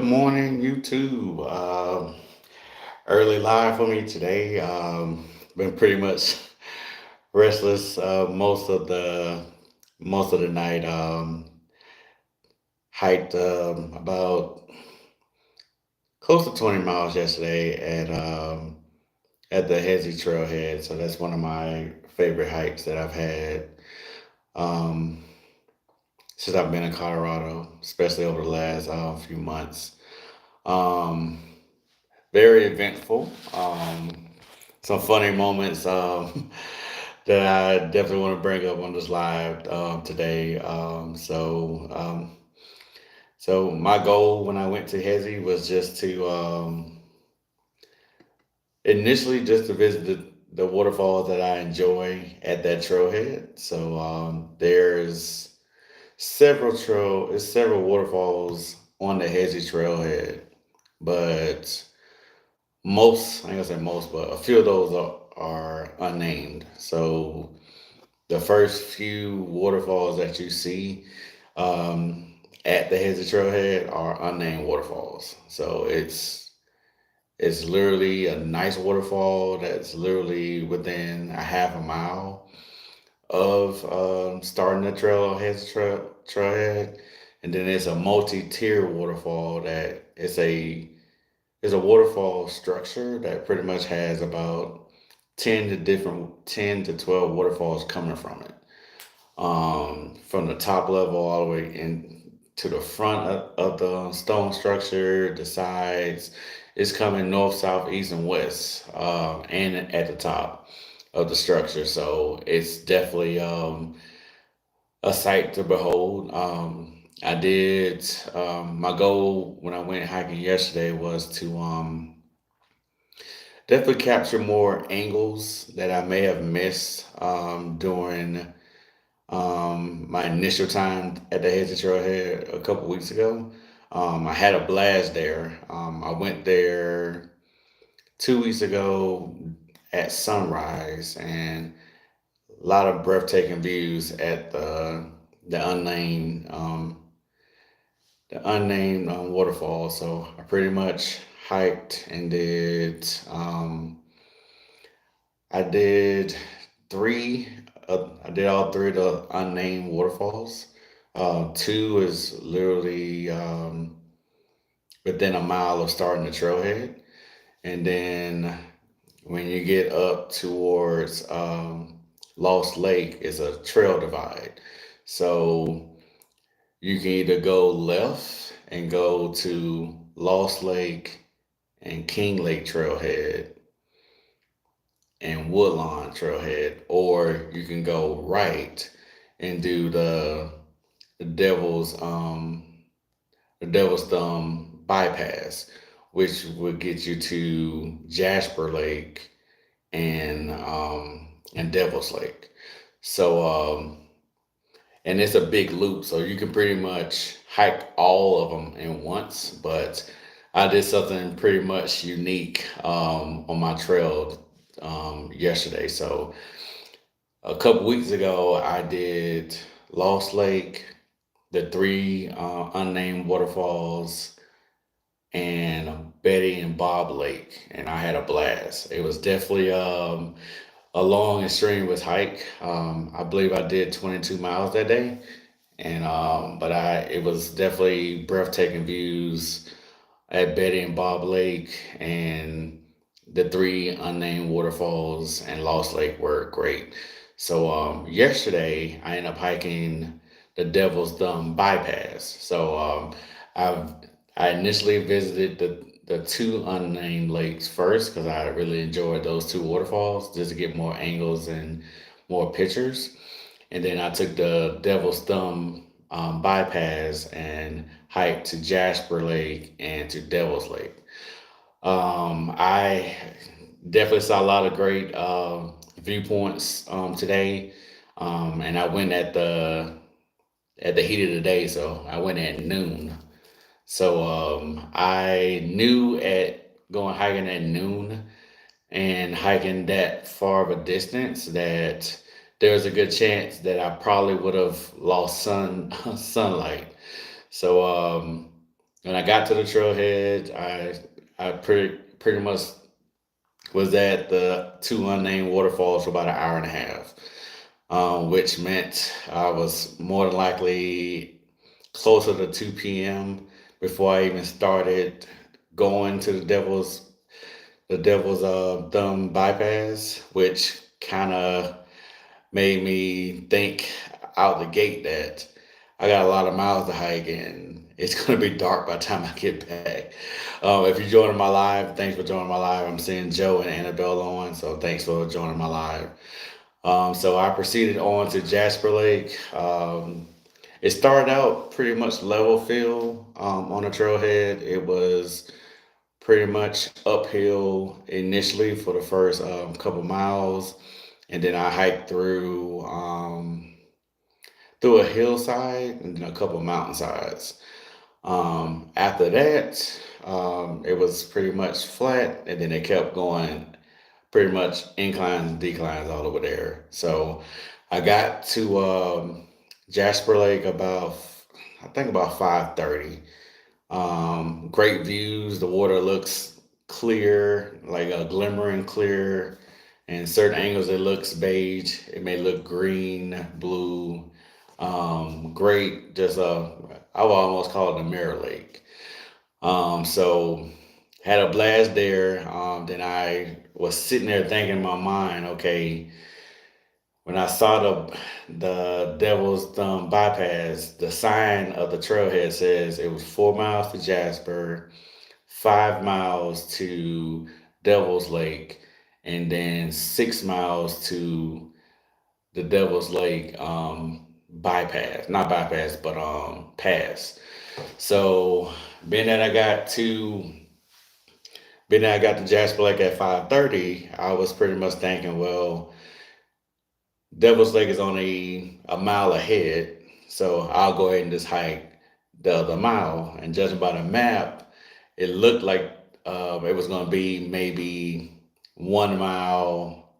morning, YouTube. Early live for me today. Been pretty much restless most of the night. Hiked about close to 20 miles yesterday at the Hezi Trailhead. So that's one of my favorite hikes that I've had um, since I've been in Colorado, especially over the last few months. Um, Very eventful. Some funny moments that I definitely want to bring up on this live today. So my goal when I went to Hezi was just to initially just to visit the waterfalls that I enjoy at that trailhead. So there's several waterfalls on the Hezi trailhead, but I ain't gonna say most, but a few of those are unnamed. So the first few waterfalls that you see at the Hezzy Trailhead are unnamed waterfalls. So it's literally a nice waterfall that's literally within a half a mile of starting the trailhead, and then it's a multi-tier waterfall that is a waterfall structure that pretty much has about 10 to 12 waterfalls coming from it. From the top level all the way in to the front of the stone structure, the sides, it's coming north, south, east, and west, and at the top of the structure. So it's definitely a sight to behold. I did my goal when I went hiking yesterday was to definitely capture more angles that I may have missed during my initial time at the Hazy Trailhead a couple weeks ago. I had a blast there. I went there 2 weeks ago at sunrise, and a lot of breathtaking views at the unnamed waterfall. So I pretty much hiked and I did three. I did all three of the unnamed waterfalls. Two is literally within a mile of starting the trailhead, and then when you get up towards Lost Lake, is a trail divide. So you can either go left and go to Lost Lake and King Lake Trailhead and Woodlawn Trailhead, or you can go right and do the Devil's the Devil's Thumb bypass, which would get you to Jasper Lake and Devil's Lake. So and it's a big loop, so you can pretty much hike all of them in once. But I did something pretty much unique on my trail yesterday. So a couple weeks ago, I did Lost Lake, the three unnamed waterfalls, and Betty and Bob Lake, and I had a blast. It was definitely a long and strenuous hike. I believe I did 22 miles that day, and but I it was definitely breathtaking views at Betty and Bob Lake, and the three unnamed waterfalls and Lost Lake were great. So yesterday I ended up hiking the Devil's Thumb bypass. So I've I initially visited the two unnamed lakes first because I really enjoyed those two waterfalls just to get more angles and more pictures. And then I took the Devil's Thumb bypass and hiked to Jasper Lake and to Devil's Lake. I definitely saw a lot of great viewpoints today, and I went at the heat of the day, so I went at noon. So I knew at going hiking at noon and hiking that far of a distance that there's a good chance that I probably would have lost sunlight. So When I got to the trailhead, I pretty much was at the two unnamed waterfalls for about an hour and a half, which meant I was more than likely closer to 2 p.m. before I even started going to the devil's thumb bypass, which kind of made me think out the gate that I got a lot of miles to hike and it's going to be dark by the time I get back. If you're joining my live, thanks for joining my live. I'm seeing Joe and Annabelle on, so thanks for joining my live. So I proceeded on to Jasper Lake. It started out pretty much level field on the trailhead. It was pretty much uphill initially for the first couple miles, and then I hiked through a hillside and then a couple mountainsides. After that, it was pretty much flat, and then it kept going pretty much inclines and declines all over there. So I got to Jasper Lake about, I think about 5:30. Great views. The water looks clear, like a glimmering clear. And certain angles it looks beige. It may look green, blue. Great. Just I would almost call it a mirror lake. So had a blast there. Then I was sitting there thinking in my mind, okay, when I saw the Devil's Thumb bypass, the sign of the trailhead says it was 4 miles to Jasper, 5 miles to Devil's Lake, and then 6 miles to the Devil's Lake bypass, not bypass, but pass. So being that I got to being that I got to Jasper Lake at 5:30, I was pretty much thinking, well, Devil's Lake is only a mile ahead, so I'll go ahead and just hike the other mile. And judging by the map, it looked like it was going to be maybe 1 mile,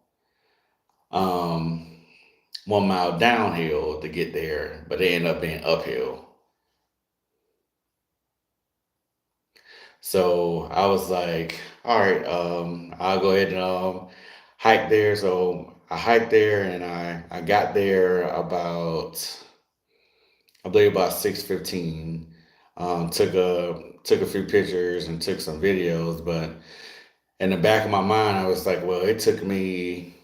um, 1 mile downhill to get there, but it ended up being uphill. So I was like, all right, I'll go ahead and hike there. So I hiked there and I got there about, I believe about 6:15. Took a few pictures and took some videos, but in the back of my mind, I was like, well, it took me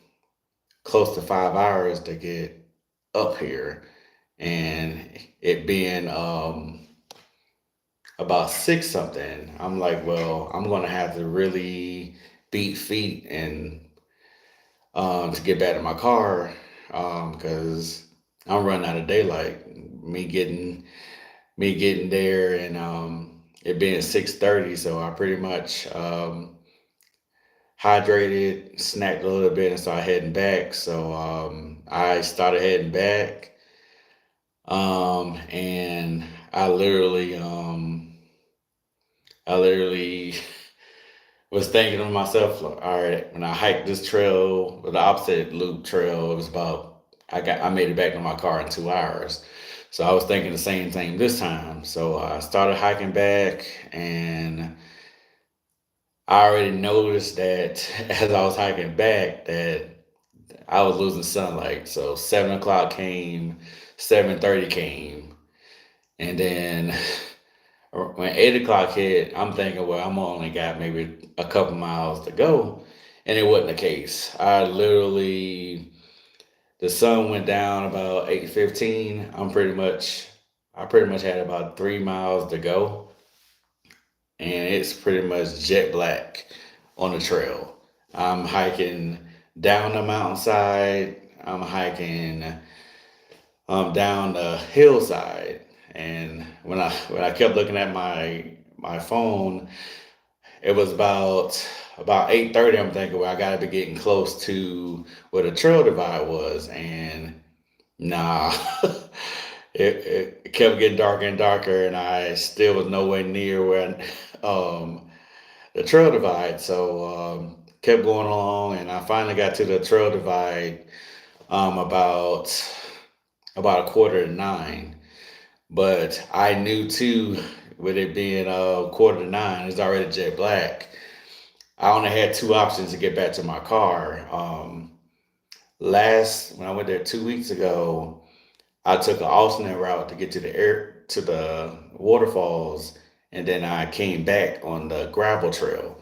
close to 5 hours to get up here, and it being about six something, I'm like, well, I'm gonna have to really beat feet and to get back to my car because I'm running out of daylight. Me getting me getting there and it being 6:30, so I pretty much hydrated, snacked a little bit, and started heading back. So I started heading back, and I literally was thinking to myself, like, all right, when I hiked this trail, the opposite loop trail, it was about I made it back to my car in 2 hours. So I was thinking the same thing this time. So I started hiking back, and I already noticed that as I was hiking back that I was losing sunlight. So 7 o'clock came, 7:30 came, and then when 8 o'clock hit, I'm thinking, well, I'm only got maybe a couple miles to go, and it wasn't the case. The sun went down about 8:15. I pretty much had about 3 miles to go, and it's pretty much jet black on the trail. I'm hiking down the mountainside. I'm hiking down the hillside, and when I kept looking at my phone, it was about 8:30. I'm thinking, well, I got to be getting close to where the trail divide was, and nah, it kept getting darker and darker, and I still was nowhere near where the trail divide. So kept going along, and I finally got to the trail divide about a quarter to nine. But I knew too, with it being 8:45, it's already jet black. I only had two options to get back to my car. Last when I went there 2 weeks ago, I took an alternate route to get to the waterfalls, and then I came back on the gravel trail.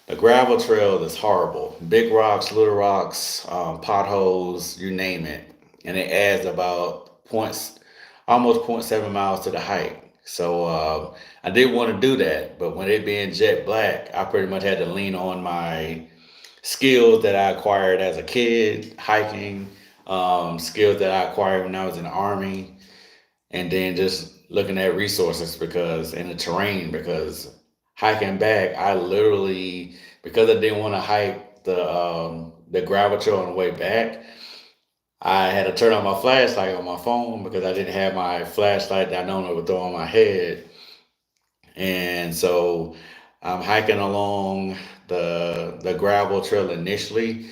The gravel trail is horrible. Big rocks, little rocks, potholes, you name it. And it adds about almost point 0.7 miles to the hike. So I did want to do that, but when it being jet black, I pretty much had to lean on my skills that I acquired as a kid, hiking, skills that I acquired when I was in the army, and then just looking at resources because in the terrain because hiking back I literally because I didn't want to hike the gravel trail on the way back. I had to turn on my flashlight on my phone because I didn't have my flashlight that I normally would throw on my head. And so I'm hiking along the gravel trail initially,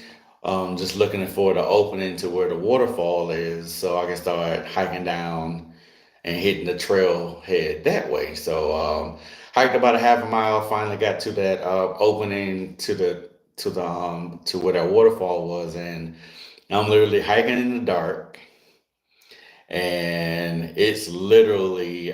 just looking for the opening to where the waterfall is so I can start hiking down and hitting the trailhead that way. So hiked about a half a mile, finally got to that opening to where that waterfall was, and I'm literally hiking in the dark, and it's literally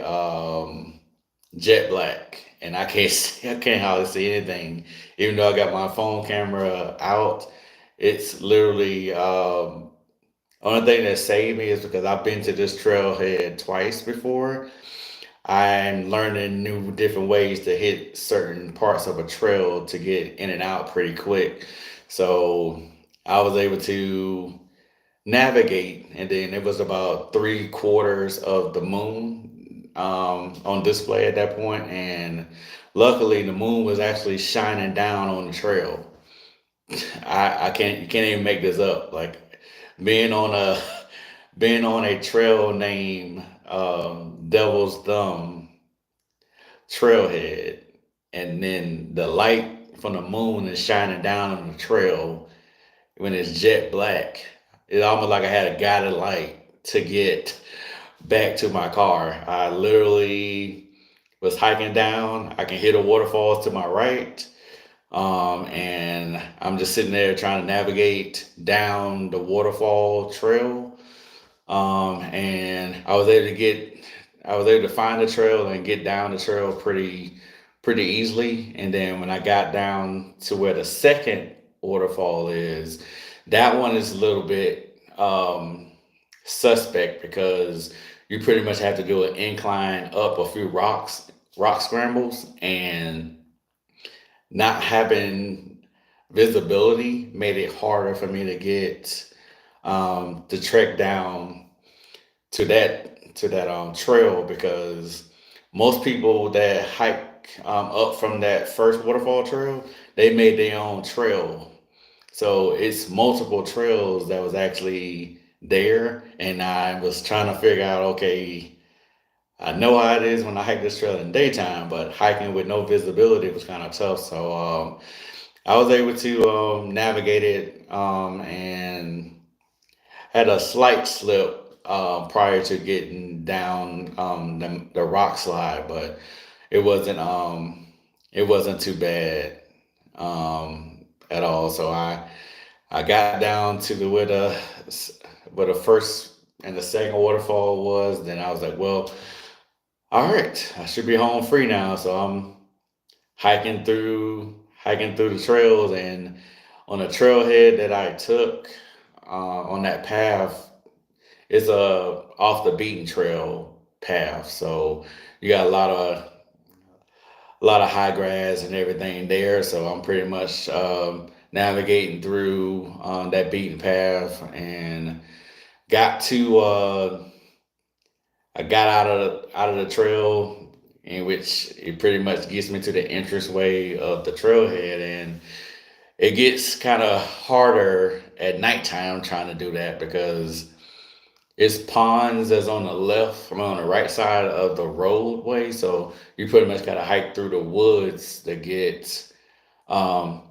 jet black, and I can't see, I can't hardly see anything, even though I got my phone camera out. It's literally only thing that saved me is because I've been to this trailhead twice before. I'm learning new different ways to hit certain parts of a trail to get in and out pretty quick. So I was able to navigate, and then it was about 3/4 of the moon on display at that point, and luckily the moon was actually shining down on the trail. I can't you can't even make this up. Like being on a being on a trail named Devil's Thumb Trailhead, and then the light from the moon is shining down on the trail when it's jet black. It's almost like I had a guided light to get back to my car. I literally was hiking down. I can hear the waterfalls to my right. And I'm just sitting there trying to navigate down the waterfall trail. And I was able to find the trail and get down the trail pretty easily. And then when I got down to where the second waterfall is, that one is a little bit suspect because you pretty much have to do an incline up a few rock scrambles, and not having visibility made it harder for me to get to trek down to that trail because most people that hike up from that first waterfall trail, they made their own trail. So it's multiple trails that was actually there, and I was trying to figure out, okay, I know how it is when I hike this trail in daytime, but hiking with no visibility was kind of tough. So I was able to navigate it and had a slight slip prior to getting down the rock slide, but it wasn't it wasn't too bad at all. So I got down to where the first and the second waterfall was. Then I was like, well, all right, I should be home free now. So I'm hiking through the trails, and on the trailhead that I took on that path, it's a off the beaten trail path. So you got a lot of high grass and everything there. So I'm pretty much navigating through that beaten path, and got to I got out of the trail, in which it pretty much gets me to the entranceway of the trailhead, and it gets kind of harder at nighttime trying to do that because it's ponds that's on the left, I mean, on the right side of the roadway. So you pretty much got to hike through the woods to get um,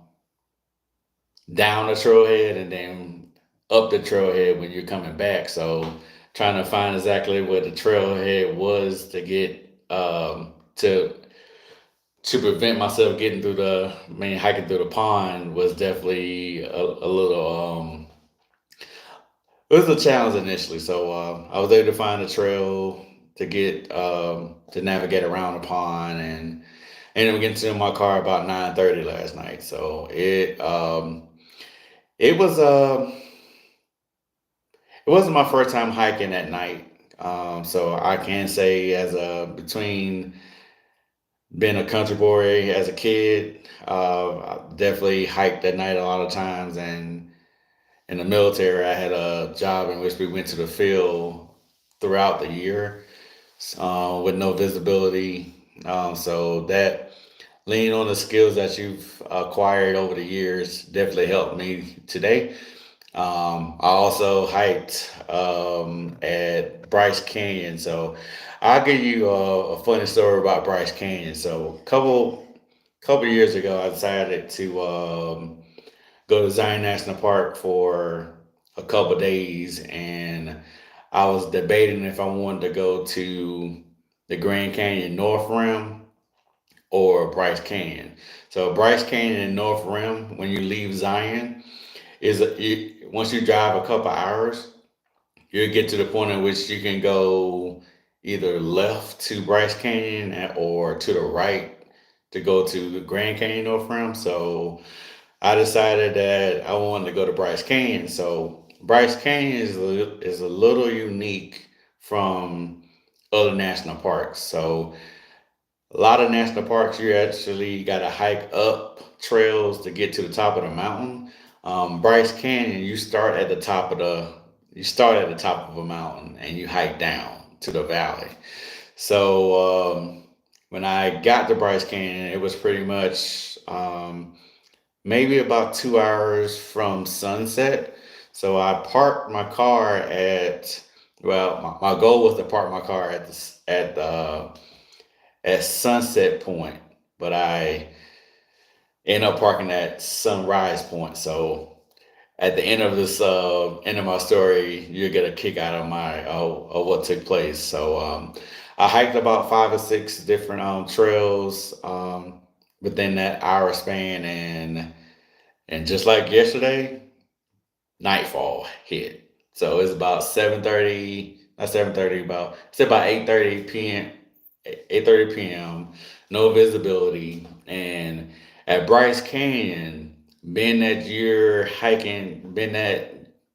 down the trailhead and then up the trailhead when you're coming back. So trying to find exactly where the trailhead was to get to prevent myself getting through hiking through the pond was definitely a little it was a challenge initially. So I was able to find a trail to get to navigate around the pond, and ended up getting to my car about 9:30 last night. So it was it wasn't my first time hiking at night. So I can say, as a between being a country boy as a kid, I definitely hiked at night a lot of times. And in the military, I had a job in which we went to the field throughout the year with no visibility. So that leaning on the skills that you've acquired over the years definitely helped me today. I also hiked at Bryce Canyon. So I'll give you a funny story about Bryce Canyon. So couple years ago, I decided to go to Zion National Park for a couple days, and I was debating if I wanted to go to the Grand Canyon North Rim or Bryce Canyon. So Bryce Canyon and North Rim, when you leave Zion, once you drive a couple hours, you get to the point at which you can go either left to Bryce Canyon or to the right to go to the Grand Canyon North Rim. So I decided that I wanted to go to Bryce Canyon. So Bryce Canyon is a little unique from other national parks. So a lot of national parks, you actually got to hike up trails to get to the top of the mountain. Bryce Canyon, you start at the top of a mountain and you hike down to the valley. So when I got to Bryce Canyon, it was pretty much maybe about 2 hours from sunset. So I parked my car at my goal was to park my car at Sunset Point, but I ended up parking at Sunrise Point. So at the end of my story, you get a kick out of my of what took place. So I hiked about 5 or 6 different trails within that hour span, and just like yesterday, nightfall hit. So it's about 7:30, not 7:30, it's about 8:30 p.m. 8:30 p.m. No visibility, and at Bryce Canyon, being that you're at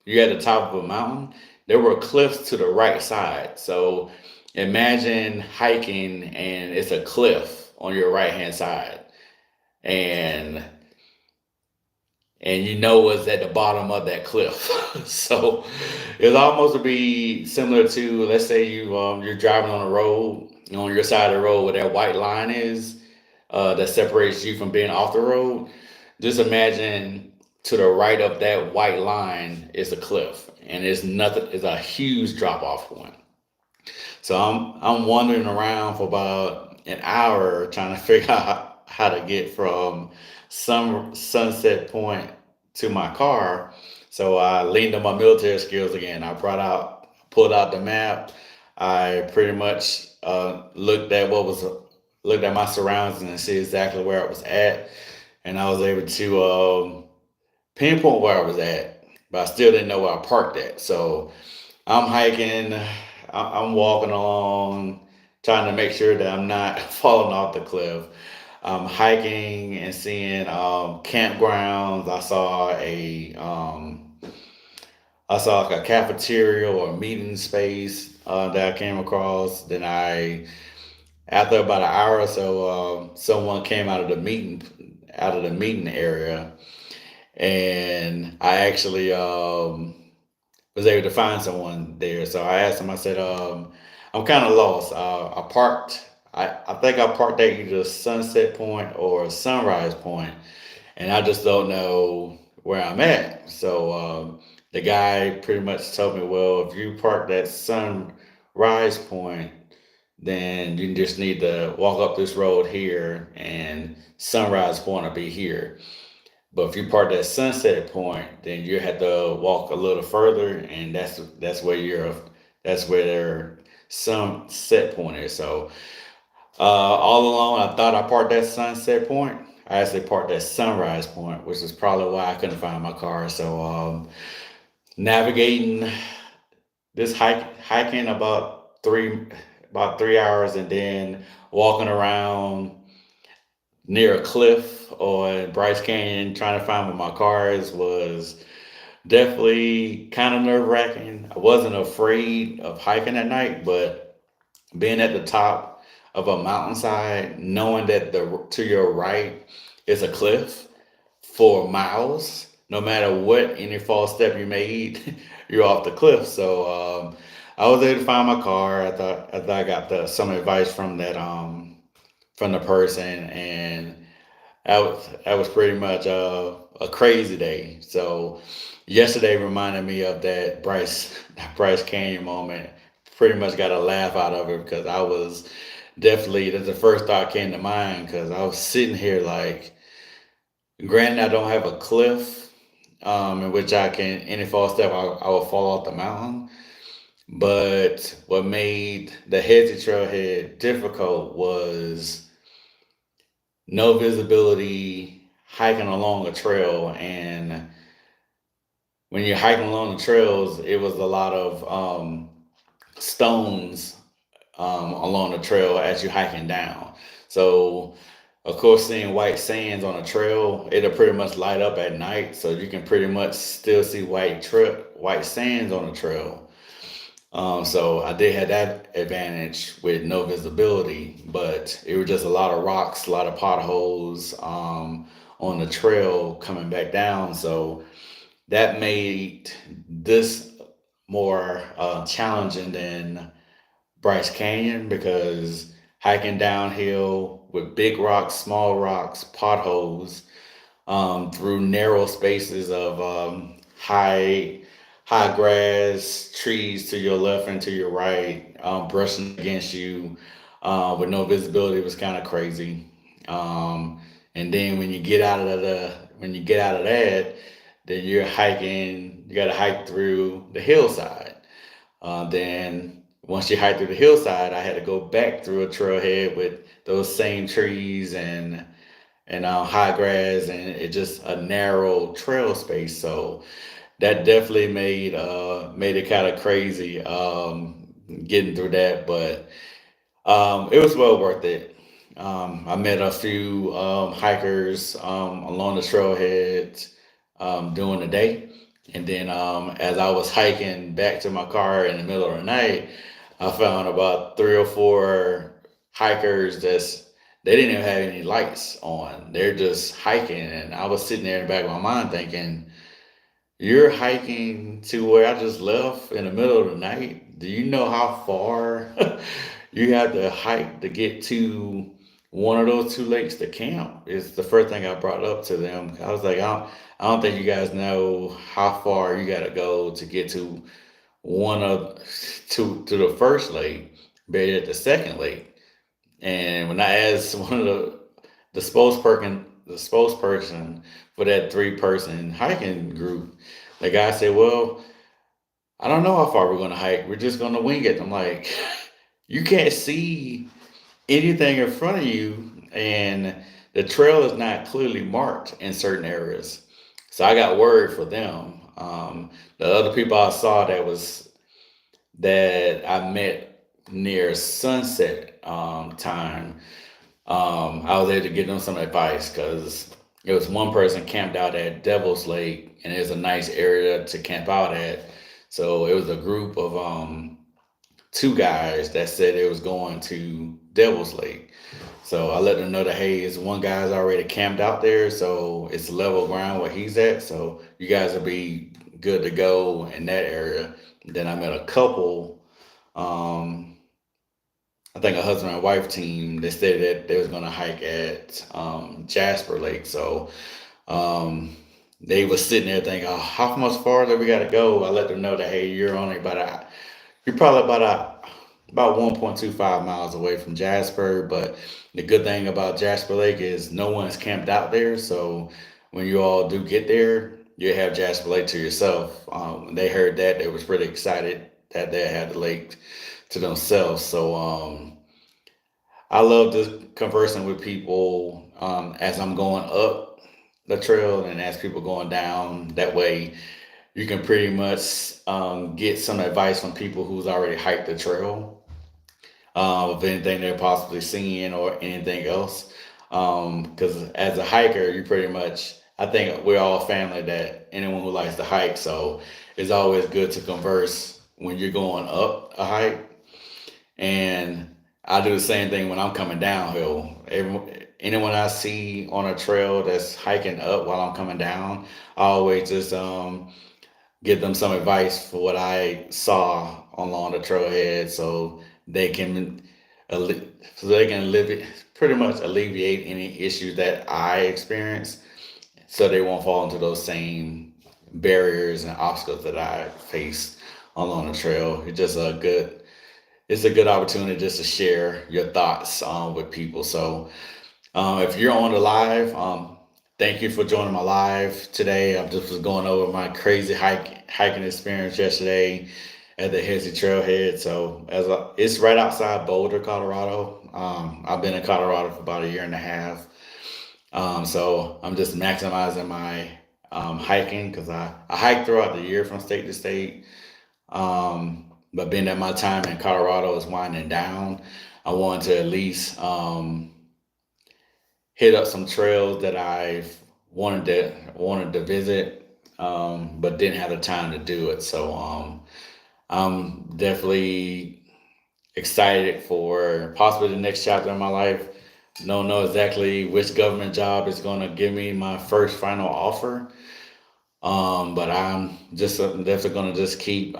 the top of a mountain, there were cliffs to the right side. So imagine hiking and it's a cliff on your right hand side, and you know what's at the bottom of that cliff. So it's almost to be similar to, let's say you're driving on a road, on your side of the road where that white line is that separates you from being off the road. Just imagine to the right of that white line is a cliff, and it's nothing. It's a huge drop off point. So I'm wandering around for about an hour trying to figure out how to get from Sunset Point to my car. So I leaned on my military skills again. Pulled out the map. I pretty much looked at my surroundings and see exactly where I was at, and I was able to pinpoint where I was at, but I still didn't know where I parked at. So I'm hiking, I'm walking along, trying to make sure that I'm not falling off the cliff. I'm hiking and seeing campgrounds. I saw like a cafeteria or a meeting space that I came across. After about an hour or so, someone came out of the meeting area, and I actually was able to find someone there. So I asked him. I said, "I'm kind of lost. I parked. I think I parked at either Sunset Point or Sunrise Point, and I just don't know where I'm at." So the guy pretty much told me, "Well, if you parked at Sunrise Point, then you just need to walk up this road here, and Sunrise Point will be here. But if you park at Sunset Point, then you have to walk a little further, and that's where their sunset point is." So All along, I thought I parked at Sunset Point. I actually parked at Sunrise Point, which is probably why I couldn't find my car. So, navigating this hiking about 3 hours, and then walking around near a cliff or Bryce Canyon trying to find where my car is was definitely kind of nerve wracking. I wasn't afraid of hiking at night, but being at the top of a mountainside, knowing that the to your right is a cliff for miles, no matter what any false step you made, you're off the cliff. So I was able to find my car. I thought I got some advice from the person, and that was pretty much a crazy day. So yesterday reminded me of that Bryce Canyon moment. Pretty much got a laugh out of it because I was definitely that's the first thought came to mind because I was sitting here like, granted I don't have a cliff in which I can any false step I will fall off the mountain. But what made the Hezzy Trailhead difficult was no visibility hiking along a trail. And when you're hiking along the trails, it was a lot of stones along the trail as you're hiking down. So, of course, seeing white sands on a trail, it'll pretty much light up at night. So you can pretty much still see white sands on the trail. So I did have that advantage with no visibility, but it was just a lot of rocks, a lot of potholes on the trail coming back down. So that made this more challenging than Bryce Canyon because hiking downhill with big rocks, small rocks, potholes, through narrow spaces of high grass, trees to your left and to your right, brushing against you with no visibility was kind of crazy. And then when you get out of that, then you're hiking. You got to hike through the hillside. Then once you hike through the hillside, I had to go back through a trailhead with those same trees and high grass, and it just a narrow trail space. So that definitely made it kind of crazy getting through that, but it was well worth it. I met a few hikers along the trailhead during the day, and then as I was hiking back to my car in the middle of the night, I found about three or four hikers they didn't even have any lights on. They're just hiking, and I was sitting there in the back of my mind thinking, "You're hiking to where I just left in the middle of the night. Do you know how far you have to hike to get to one of those two lakes to camp?" Is the first thing I brought up to them. I was like, I don't think you guys know how far you got to go to get to one of to the first lake, but at the second lake. And when I asked one of the spokesperson for that 3-person hiking group, the guy said, "Well, I don't know how far we're going to hike. We're just going to wing it." I'm like, "You can't see anything in front of you, and the trail is not clearly marked in certain areas." So I got worried for them. The other people I saw that I met near sunset time, I was able to give them some advice because it was one person camped out at Devil's Lake, and it's a nice area to camp out at. So it was a group of two guys that said they was going to Devil's Lake. So I let them know that hey, it's one guy's already camped out there, so it's level ground where he's at. So you guys will be good to go in that area. Then I met a couple. Um, I think a husband and wife team. They said that they was gonna hike at Jasper Lake. So they was sitting there thinking, "Oh, how much farther we got to go?" I let them know that hey, you're probably about 1.25 miles away from Jasper. But the good thing about Jasper Lake is no one's camped out there. So when you all do get there, you have Jasper Lake to yourself. When they heard that, they was pretty excited that they had the lake to themselves. So I love just conversing with people as I'm going up the trail and as people going down. That way, you can pretty much get some advice from people who's already hiked the trail of anything they're possibly seeing or anything else. Because as a hiker, you pretty much, I think we're all family that anyone who likes to hike. So it's always good to converse when you're going up a hike. And I do the same thing when I'm coming downhill. Anyone I see on a trail that's hiking up while I'm coming down, I always just give them some advice for what I saw along the trailhead, so they can alle- pretty much alleviate any issues that I experience, so they won't fall into those same barriers and obstacles that I face along the trail. It's a good opportunity just to share your thoughts with people. So if you're on the live, thank you for joining my live today. I just was going over my crazy hiking experience yesterday at the Hesse Trailhead. So it's right outside Boulder, Colorado. I've been in Colorado for about a year and a half. So I'm just maximizing my hiking because I hike throughout the year from state to state. But being that my time in Colorado is winding down, I wanted to at least hit up some trails that I've wanted to visit, but didn't have the time to do it. So I'm definitely excited for possibly the next chapter of my life. Don't know exactly which government job is going to give me my first final offer, but I'm just definitely going to just keep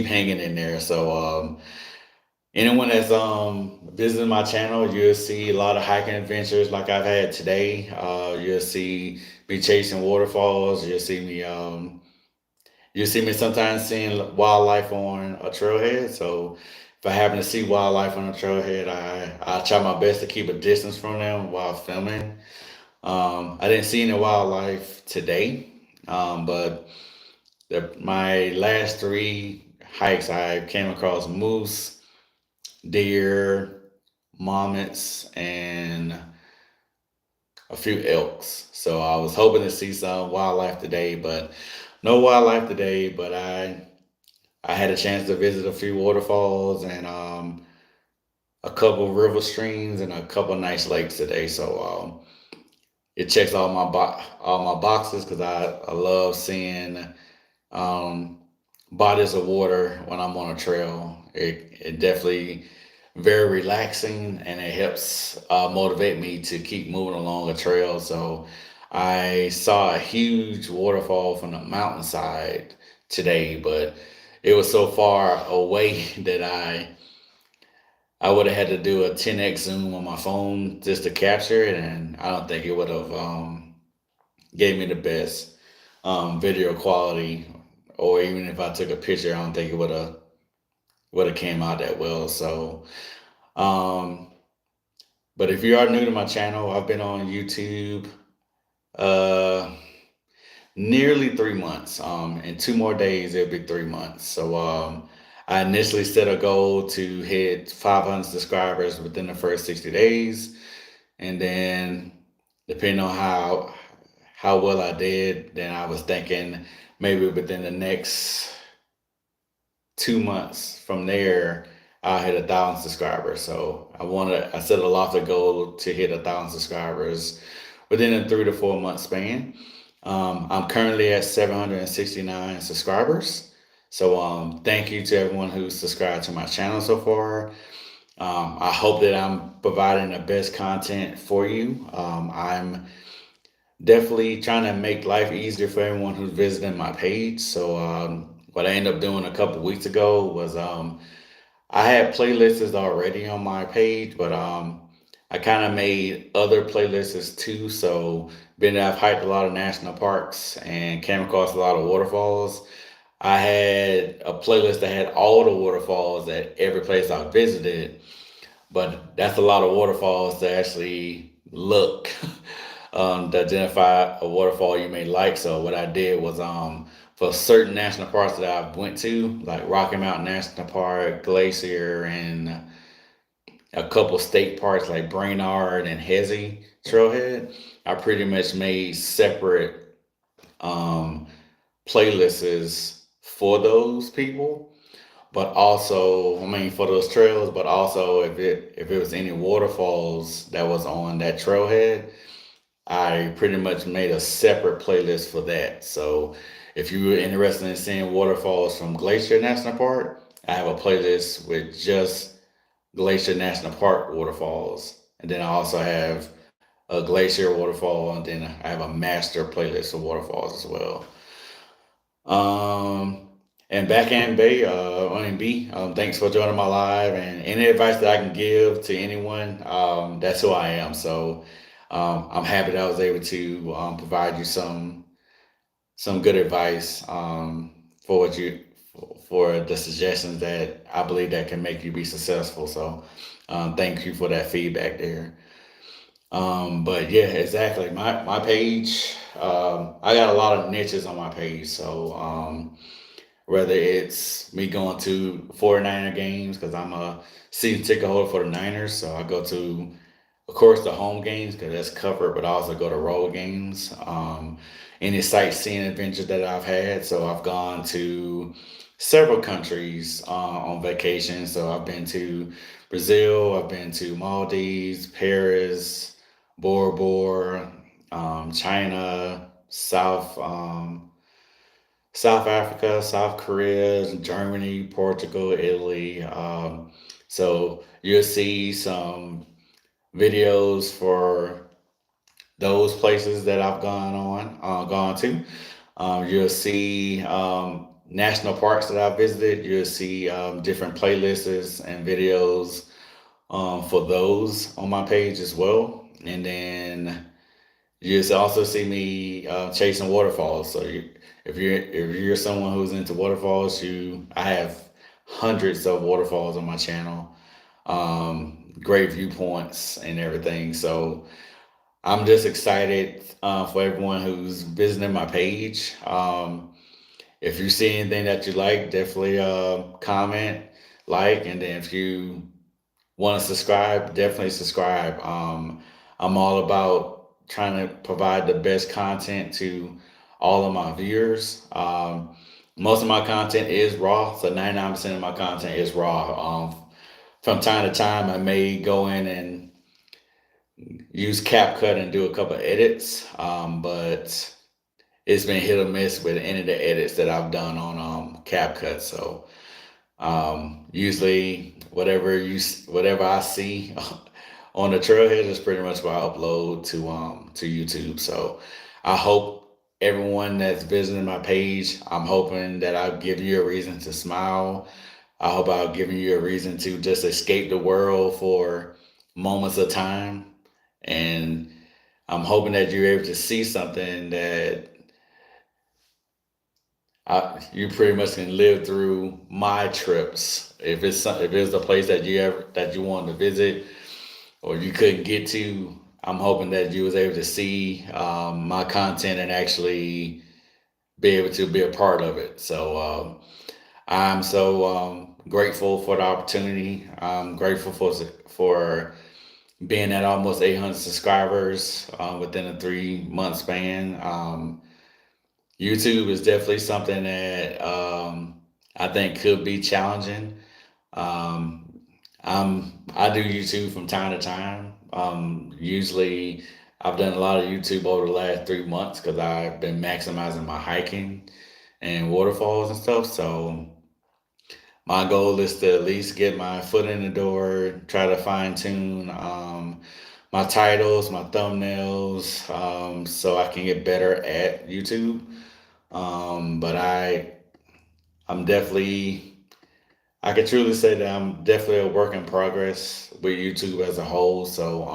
hanging in there. So anyone that's visiting my channel, you'll see a lot of hiking adventures like I've had today. You'll see me chasing waterfalls. You'll see me sometimes seeing wildlife on a trailhead. So if I happen to see wildlife on a trailhead, I try my best to keep a distance from them while filming. I didn't see any wildlife today, but my last three hikes, I came across moose, deer, marmots, and a few elks. So I was hoping to see some wildlife today, but no wildlife today. But I had a chance to visit a few waterfalls and a couple river streams and a couple nice lakes today. So it checks all my boxes because I love seeing um, bodies of water when I'm on a trail. It definitely very relaxing and it helps motivate me to keep moving along a trail. So I saw a huge waterfall from the mountainside today, but it was so far away that I would have had to do a 10x zoom on my phone just to capture it, and I don't think it would have gave me the best video quality. Or even if I took a picture, I don't think it would have came out that well. So, um, but if you are new to my channel, I've been on YouTube uh, nearly 3 months. In 2 more days, it'll be 3 months. So I initially set a goal to hit 500 subscribers within the first 60 days, and then depending on how well I did, then I was thinking maybe within the next 2 months from there, I hit 1,000 subscribers. So I set a lofty goal to hit 1,000 subscribers within a 3 to 4 month span. I'm currently at 769 subscribers. So thank you to everyone who's subscribed to my channel so far. I hope that I'm providing the best content for you. I'm definitely trying to make life easier for everyone who's visiting my page. So what I ended up doing a couple weeks ago was I had playlists already on my page, but I kind of made other playlists too. So being that I've hiked a lot of national parks and came across a lot of waterfalls, I had a playlist that had all the waterfalls at every place I visited, but that's a lot of waterfalls to actually look to identify a waterfall you may like. So what I did was for certain national parks that I went to, like Rocky Mountain National Park, Glacier, and a couple state parks like Brainerd and Hezi Trailhead. I pretty much made separate um, playlists for those people, but also, I mean, for those trails, but also if it was any waterfalls that was on that trailhead, I pretty much made a separate playlist for that. So if you were interested in seeing waterfalls from Glacier National Park, I have a playlist with just Glacier National Park waterfalls. And then I also have a Glacier waterfall, and then I have a master playlist of waterfalls as well. Um, and Backhand Bay, I mean B, thanks for joining my live. And any advice that I can give to anyone, that's who I am. So I'm happy that I was able to provide you some good advice for what you for the suggestions that I believe that can make you be successful. So thank you for that feedback there. But yeah, exactly. My page, I got a lot of niches on my page. So whether it's me going to 49er games because I'm a season ticket holder for the Niners, so I go to, of course, the home games because that's covered, but I also go to road games. Any sightseeing adventures that I've had, so I've gone to several countries on vacation. So I've been to Brazil, I've been to Maldives, Paris, Bora Bora, China, South Africa, South Korea, Germany, Portugal, Italy. So you'll see some videos for those places that I've gone to. You'll see national parks that I've visited. You'll see different playlists and videos for those on my page as well. And then you just also see me chasing waterfalls. So if you're someone who's into waterfalls, I have hundreds of waterfalls on my channel, great viewpoints and everything. So I'm just excited for everyone who's visiting my page. If you see anything that you like, definitely comment, like, and then if you want to subscribe, definitely subscribe. I'm all about trying to provide the best content to all of my viewers. Most of my content is raw, so 99% of my content is raw. From time to time, I may go in and use CapCut and do a couple of edits, but it's been hit or miss with any of the edits that I've done on CapCut. So usually, whatever I see on the trailhead is pretty much what I upload to YouTube. So I hope everyone that's visiting my page, I'm hoping that I've given you a reason to smile. I hope I've given you a reason to just escape the world for moments of time. And I'm hoping that you're able to see something that you pretty much can live through my trips. If it's a place that you wanted to visit or you couldn't get to, I'm hoping that you was able to see my content and actually be able to be a part of it. So I'm so grateful for the opportunity. I'm grateful for being at almost 800 subscribers within a 3 month span. YouTube is definitely something that I think could be challenging. Um, I do YouTube from time to time. Usually, I've done a lot of YouTube over the last 3 months because I've been maximizing my hiking and waterfalls and stuff. So my goal is to at least get my foot in the door, try to fine tune my titles, my thumbnails, so I can get better at YouTube. But I'm definitely, I can truly say that I'm definitely a work in progress with YouTube as a whole. So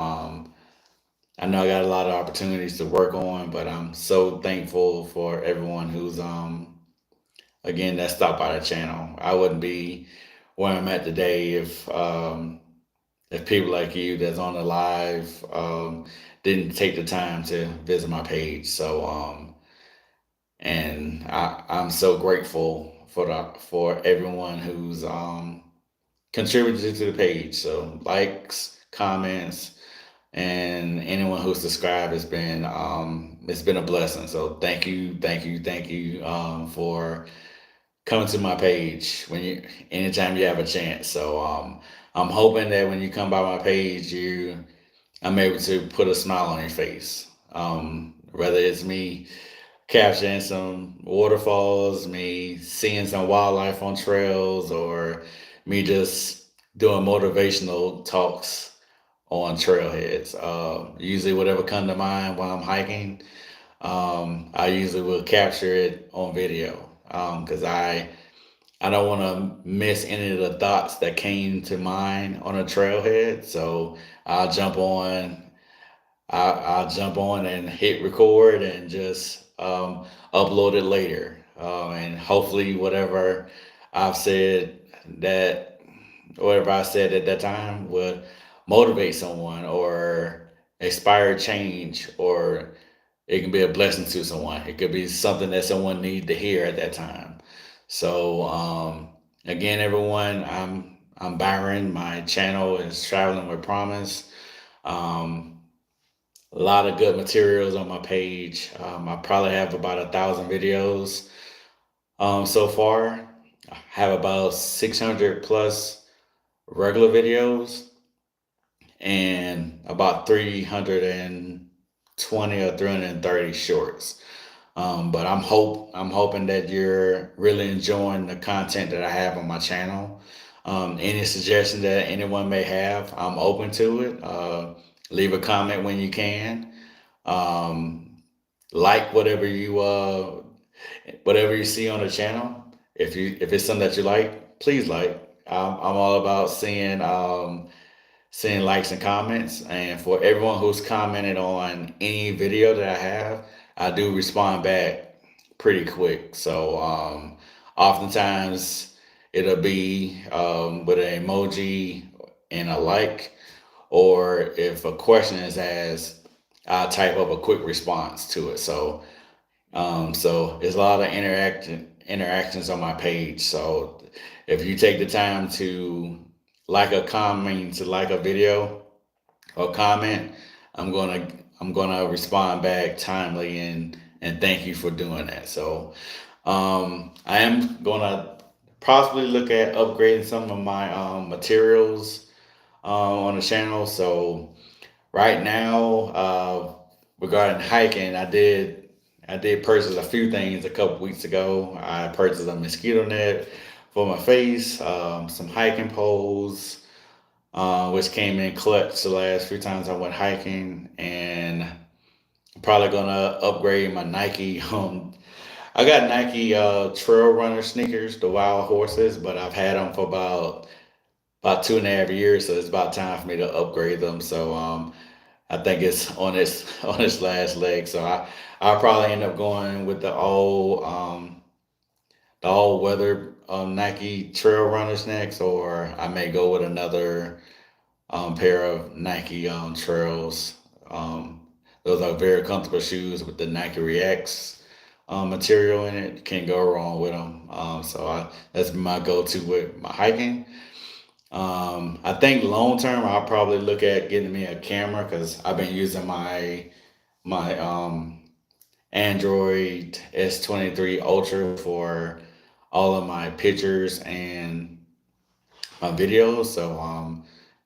I know I got a lot of opportunities to work on, but I'm so thankful for everyone who's again that stopped by the channel. I wouldn't be where I'm at today if people like you that's on the live didn't take the time to visit my page. So and I'm so grateful for everyone who's contributed to the page. So likes, comments, and anyone who's subscribed has been it's been a blessing. So thank you for coming to my page when you anytime you have a chance. So I'm hoping that when you come by my page, I'm able to put a smile on your face. Whether it's me capturing some waterfalls, me seeing some wildlife on trails, or me just doing motivational talks on trailheads. Usually, whatever come to mind while I'm hiking, I usually will capture it on video because I don't want to miss any of the thoughts that came to mind on a trailhead. So I'll jump on I'll jump on and hit record and just upload it later. And hopefully, I've said that, whatever I said at that time would motivate someone or inspire change, or it can be a blessing to someone. It could be something that someone needed to hear at that time. So, again, everyone, I'm Byron. My channel is Traveling with Promise. Um, a lot of good materials on my page. I probably have about 1,000 videos so far. I have about 600 plus regular videos and about 320 or 330 shorts. But I'm hoping that you're really enjoying the content that I have on my channel. Any suggestion that anyone may have, I'm open to it. Leave a comment when you can. Um, like whatever you see on the channel. If it's something that you like, please like. I'm all about seeing likes and comments. And for everyone who's commented on any video that I have, I do respond back pretty quick. So oftentimes it'll be with an emoji and a like, or if a question is asked, I'll type up a quick response to it. So there's a lot of interactions on my page. So if you take the time to like a video or comment, I'm gonna I'm gonna respond back timely and thank you for doing that. So I am gonna possibly look at upgrading some of my materials on the channel. So right now, regarding hiking, I did purchase a few things a couple weeks ago. I purchased a mosquito net for my face, some hiking poles, which came in clutch the last few times I went hiking, and I'm probably gonna upgrade my Nike. I got Nike trail runner sneakers, the Wild Horses, but I've had them for about 2.5 years, so it's about time for me to upgrade them. So I think it's on its on its last leg. So I'll probably end up going with the all weather Nike trail runners next, or I may go with another pair of Nike trails. Um, those are very comfortable shoes with the Nike Reacts material in it. You can't go wrong with them. That's my go-to with my hiking. I think long term, I'll probably look at getting me a camera because I've been using my Android S23 Ultra for all of my pictures and my videos. So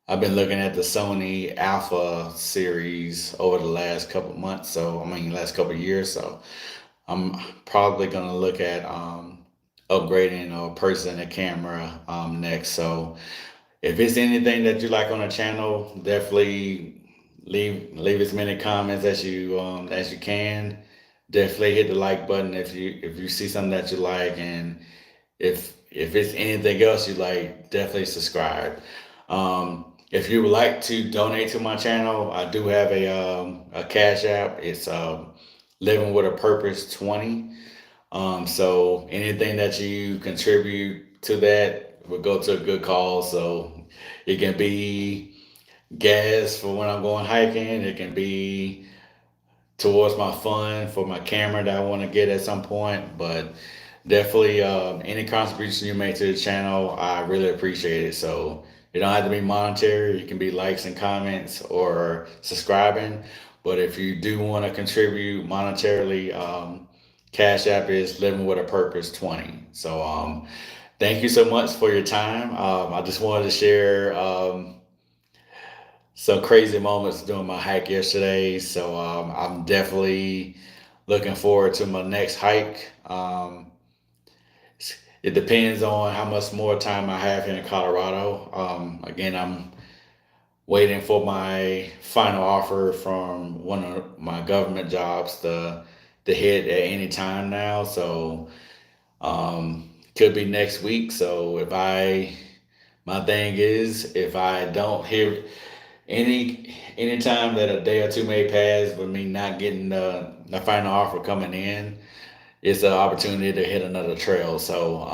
I've been looking at the Sony Alpha series over the last couple months. So I mean, last couple years. So I'm probably gonna look at upgrading or purchasing a camera next. So if it's anything that you like on the channel, definitely leave as many comments as you can. Definitely hit the like button if you see something that you like, and if it's anything else you like, definitely subscribe. If you would like to donate to my channel, I do have a cash app. It's Living with a Purpose 20. So anything that you contribute to that will go to a good cause. So it can be gas for when I'm going hiking. It can be towards my fund for my camera that I want to get at some point. But definitely any contribution you make to the channel, I really appreciate it. So it don't have to be monetary. It can be likes and comments or subscribing. But if you do want to contribute monetarily, Cash App is Living with a Purpose 20. So thank you so much for your time. I just wanted to share some crazy moments during my hike yesterday. So I'm definitely looking forward to my next hike. It depends on how much more time I have here in Colorado. Again, I'm waiting for my final offer from one of my government jobs to hit at any time now. So could be next week. So my thing is, if I don't hear anytime that a day or two may pass with me not getting the final offer coming in, it's an opportunity to hit another trail. So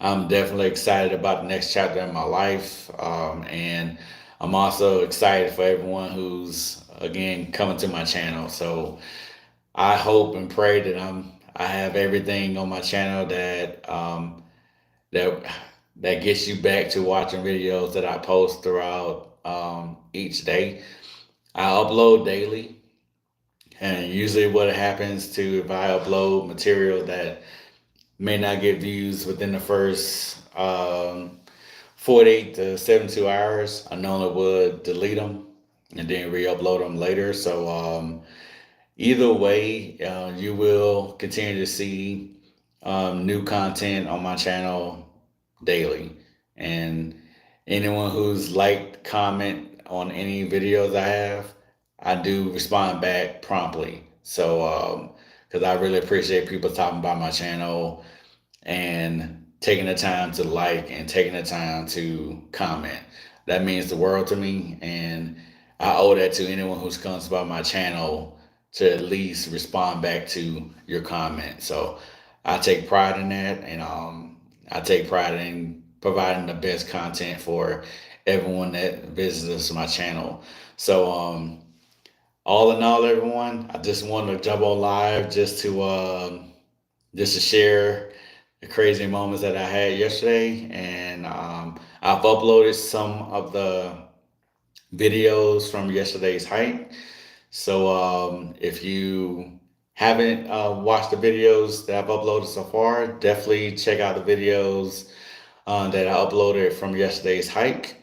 I'm definitely excited about the next chapter in my life, and I'm also excited for everyone who's again coming to my channel. So I hope and pray that I have everything on my channel that that gets you back to watching videos that I post throughout each day. I upload daily, and usually what happens to if I upload material that may not get views within the first 48 to 72 hours, I normally would delete them and then re-upload them later. So either way, you will continue to see new content on my channel daily. And anyone who's liked, comment on any videos I have, I do respond back promptly. So, because I really appreciate people talking about my channel and taking the time to like and taking the time to comment. That means the world to me, and I owe that to anyone who comes by my channel to at least respond back to your comment. So I take pride in that, and I take pride in providing the best content for everyone that visits my channel. So all in all, everyone, I just wanted to jump on live just to share the crazy moments that I had yesterday, and I've uploaded some of the videos from yesterday's hike. So if you haven't watched the videos that I've uploaded so far, definitely check out the videos that I uploaded from yesterday's hike.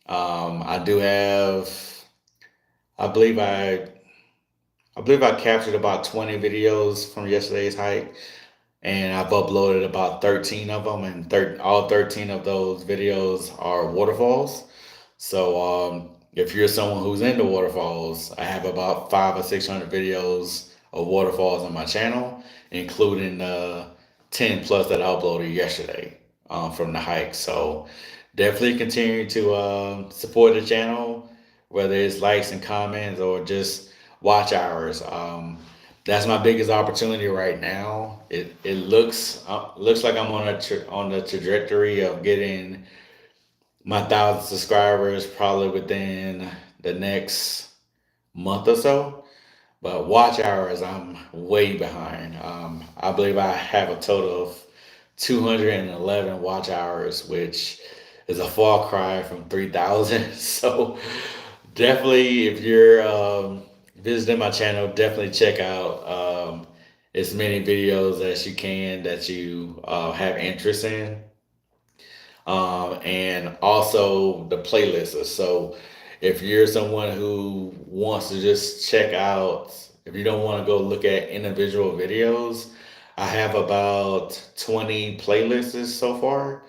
I do have, I believe I captured about 20 videos from yesterday's hike, and I've uploaded about 13 of them, and all 13 of those videos are waterfalls. So if you're someone who's into waterfalls, I have about 500 or 600 videos of waterfalls on my channel, including 10 plus that I uploaded yesterday from the hike. So definitely continue to support the channel, whether it's likes and comments or just watch hours. That's my biggest opportunity right now. It looks like I'm on the trajectory of getting my 1,000 subscribers probably within the next month or so. But watch hours, I'm way behind. I believe I have a total of 211 watch hours, which is a far cry from 3,000. So definitely, if you're visiting my channel, definitely check out as many videos as you can that you have interest in, and also the playlists. So if you're someone who wants to just check out, if you don't want to go look at individual videos, I have about 20 playlists so far.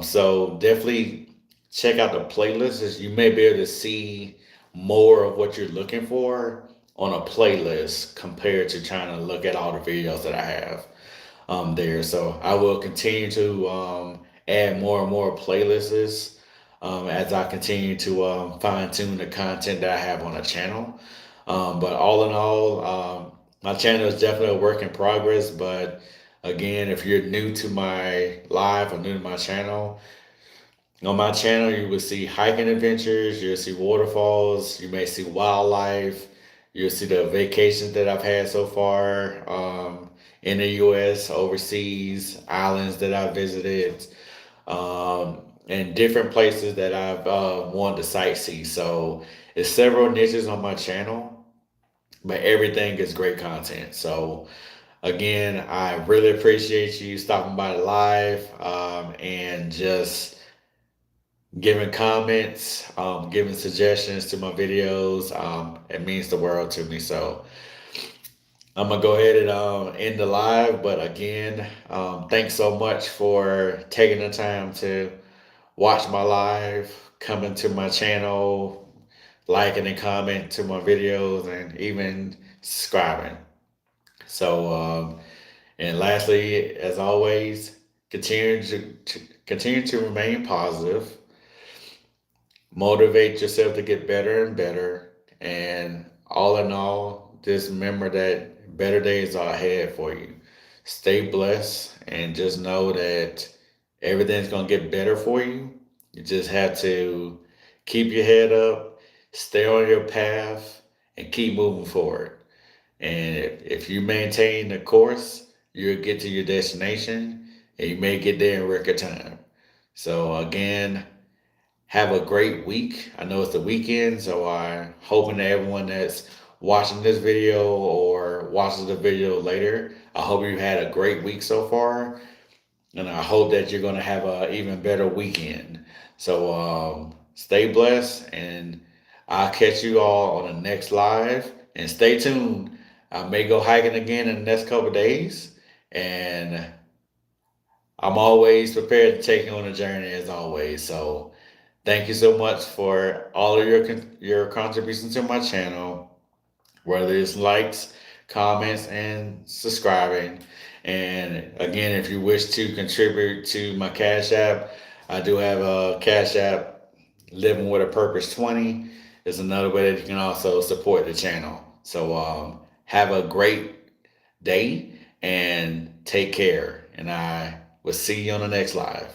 So definitely check out the playlists. As you may be able to see more of what you're looking for on a playlist compared to trying to look at all the videos that I have there. So I will continue to add more and more playlists as I continue to fine tune the content that I have on the channel. But all in all, my channel is definitely a work in progress. But again, if you're new to my live or new to my channel, on my channel you will see hiking adventures, you'll see waterfalls, you may see wildlife, You'll see the vacations that I've had so far, in the U.S., overseas, islands that I've visited, and different places that I've wanted to sightsee. So it's several niches on my channel, but everything is great content. So again, I really appreciate you stopping by the live, and just giving comments, giving suggestions to my videos. It means the world to me. So I'm gonna go ahead and end the live. But again, thanks so much for taking the time to watch my live, coming to my channel, liking and comment to my videos, and even subscribing. So, and lastly, as always, continue to remain positive, motivate yourself to get better and better, and all in all, just remember that better days are ahead for you. Stay blessed, and just know that everything's gonna get better for you. You just have to keep your head up, stay on your path, and keep moving forward. And if you maintain the course, you'll get to your destination, and you may get there in record time. So again, have a great week. I know it's the weekend, so I'm hoping that everyone that's watching this video or watches the video later, I hope you had a great week so far, and I hope that you're going to have a even better weekend. So stay blessed, and I'll catch you all on the next live. And stay tuned. I may go hiking again in the next couple of days, and I'm always prepared to take you on a journey as always. So thank you so much for all of your contributions to my channel, whether it's likes, comments, and subscribing. And again, if you wish to contribute to my Cash App, I do have a Cash App, Living with a Purpose 20 is another way that you can also support the channel. So have a great day and take care. And I will see you on the next live.